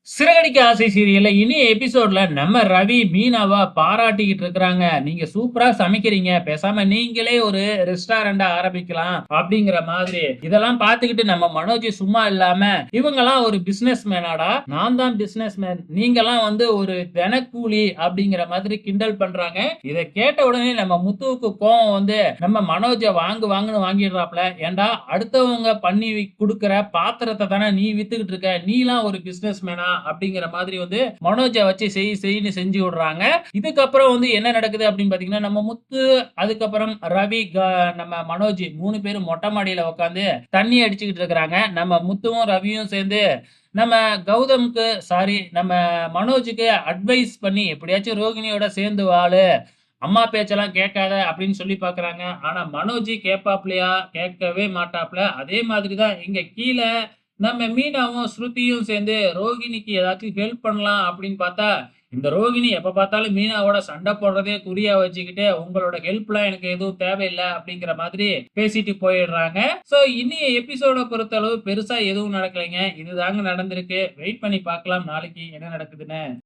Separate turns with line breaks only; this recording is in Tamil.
சிறகடிக்க ஆசை சீரியல்ல இனிய எபிசோட்ல நம்ம ரவி மீனாவ பாராட்டிக்கிட்டு இருக்கிறாங்க. நீங்க சூப்பரா சமைக்கிறீங்க. பேசாம நீங்களே ஒரு ரெஸ்டாரண்ட்ட ஆரம்பிக்கலாம் அப்படிங்கிற மாதிரி. இதெல்லாம் பார்த்துக்கிட்டு நம்ம மனோஜ் சும்மா இல்லாம, இவங்கலாம் ஒரு பிசினஸ் மேனாடா. நான் தான் பிசினஸ் மேன். நீங்கலாம் ஒரு தினக்கூலி அப்படிங்கிற மாதிரி கிண்டல் பண்றாங்க. இத கேட்ட உடனே நம்ம முத்துவுக்கு கோவம் நம்ம மனோஜ வாங்குன்னு வாங்கிடுறாப்ல. ஏன்டா அடுத்தவங்க பண்ணி குடுக்குற பாத்திரத்த தானே நீ வித்துக்கிட்டு இருக்க. நீலாம் ஒரு பிசினஸ் மேனா அப்படிங்கிற மாதிரி மனோஜ வச்சு செய்ன்னு செஞ்சு விடுறாங்க. இதுக்கப்புறம் என்ன நடக்குது அப்படின்னு பாத்தீங்கன்னா, நம்ம முத்து, அதுக்கப்புறம் ரவி, நம்ம மனோஜ் 3 பேரும் மொட்டை மாடியில உட்காந்து தண்ணி அடிச்சுக்கிட்டு இருக்கிறாங்க. நம்ம முத்துவும் ரவியும் சேர்ந்து நம்ம கௌதம்க்கு சாரி நம்ம மனோஜுக்கு அட்வைஸ் பண்ணி எப்படியாச்சும் ரோகிணியோட சேர்ந்து வாழு, அம்மா பேச்செல்லாம் கேட்காத அப்படின்னு சொல்லி பாக்குறாங்க. ஆனா மனோஜ் கேட்பாப்லயா? கேட்கவே மாட்டாப்ல. அதே மாதிரி தான் இங்க கீழ நம்ம மீனாவும் ஸ்ருதியும் சேர்ந்து ரோகிணிக்கு ஏதாச்சும் ஹெல்ப் பண்ணலாம் அப்படின்னு பார்த்தா, இந்த ரோகிணி எப்ப பார்த்தாலும் மீனாவோட சண்டை போடுறதே குறியா வச்சுக்கிட்டு, உங்களோட ஹெல்ப்லாம் எனக்கு எதுவும் தேவையில்ல அப்படிங்கிற மாதிரி பேசிட்டு போயிடுறாங்க. சோ இனிய எபிசோட பொறுத்தளவு பெருசா எதுவும் நடக்கலைங்க. இதுதாங்க நடந்திருக்கு. வெயிட் பண்ணி பார்க்கலாம் நாளைக்கு என்ன நடக்குதுன்னு.